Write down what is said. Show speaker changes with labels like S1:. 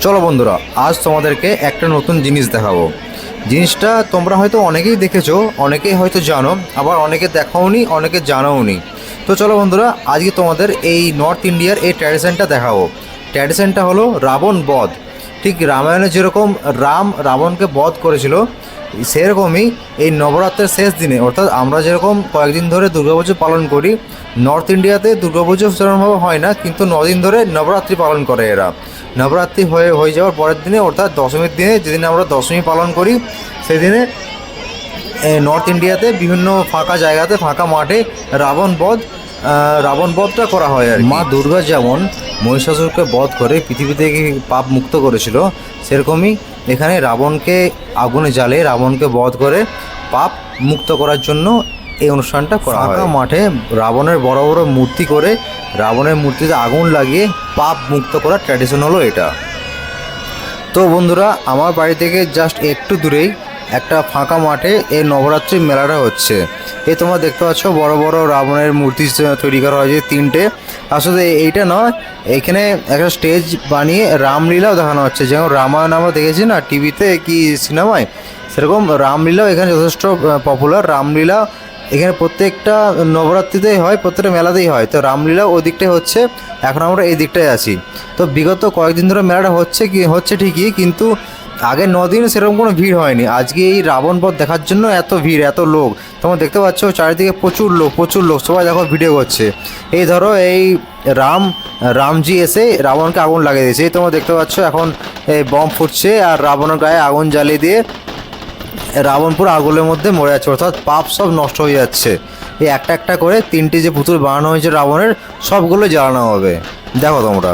S1: চলো বন্ধুরা, আজ তোমাদেরকে একটা নতুন জিনিস দেখাবো। জিনিসটা তোমরা হয়তো অনেকেই দেখেছো, অনেকেই হয়তো জানো, আবার অনেকে দেখাওনি, অনেকে জানোওনি। তো চলো বন্ধুরা, আজকে তোমাদের এই নর্থ ইন্ডিয়ার এই ট্র্যাডিশনটা দেখাবো। ট্র্যাডিশনটা হলো রাবণ বধ। ঠিক রামায়ণে যেরকম রাম রাবণকে বধ করেছিল, সেরকমই এই নবরাত্রের শেষ দিনে, অর্থাৎ আমরা যেরকম কয়েকদিন ধরে দুর্গাপুজো পালন করি, নর্থ ইন্ডিয়াতে দুর্গাপুজো সেরকমভাবে হয় না, কিন্তু 9 দিন ধরে নবরাত্রি পালন করে এরা। নবরাত্রি হয়ে যাওয়ার পরের দিনে, অর্থাৎ দশমীর দিনে, যেদিন আমরা দশমী পালন করি, সেদিনে নর্থ ইন্ডিয়াতে বিভিন্ন ফাঁকা জায়গাতে, ফাঁকা মাঠে রাবণ বধটা করা হয়। আর মা দুর্গা যেমন মহিষাসুরকে বধ করে পৃথিবী থেকে পাপ মুক্ত করেছিল, সেরকমই এখানে রাবণকে আগুনে জ্বালিয়ে রাবণকে বধ করে পাপ মুক্ত করার জন্য এই অনুষ্ঠানটা করা হয়। ফাঁকা মাঠে রাবণের বড় বড় মূর্তি করে, রাবণের মূর্তিতে আগুন লাগিয়ে পাপ মুক্ত করার ট্র্যাডিশন হলো এটা। তো বন্ধুরা, আমার বাড়ি থেকে জাস্ট একটু দূরেই একটা ফাঁকা মাঠে এই নবরাত্রির মেলাটা হচ্ছে। এই তোমরা দেখতে পাচ্ছ বড় বড় রাবণের মূর্তি তৈরি করা হয়েছে 3টে। আসলে এইটা নয়, এখানে একটা স্টেজ বানিয়ে রামলীলাও দেখানো হচ্ছে। যেমন রামায়ণ আমরা দেখেছি না টিভিতে কি সিনেমায়, সেরকম রামলীলাও এখানে যথেষ্ট পপুলার। রামলীলা এখানে প্রত্যেকটা নবরাত্রিতেই হয়, প্রত্যেকটা মেলাতেই হয়। তো রামলীলা ওই দিকটাই হচ্ছে, এখন আমরা এই দিকটায় আছি। তো বিগত কয়েকদিন ধরে মেলাটা হচ্ছে ঠিকই, কিন্তু আগে 9 দিন সেরকম কোনো ভিড় হয়নি। আজকে এই রাবণ বধ দেখার জন্য এত ভিড়, এত লোক তোমরা দেখতে পাচ্ছ, চারিদিকে প্রচুর লোক, সবাই দেখো ভিডিও করছে। এই ধরো এই রামজি এসে রাবণকে আগুন লাগিয়ে দিয়েছে। এই তোমরা দেখতে পাচ্ছ এখন এই বম ফুটছে আর রাবণের গায়ে আগুন জ্বালিয়ে দিয়ে রাবণ পুরো আগুনের মধ্যে মরে যাচ্ছে, অর্থাৎ পাপ সব নষ্ট হয়ে যাচ্ছে। এই একটা একটা করে 3টে যে পুতুল বানানো হয়েছে রাবণের, সবগুলো জ্বালানো হবে, দেখো তোমরা।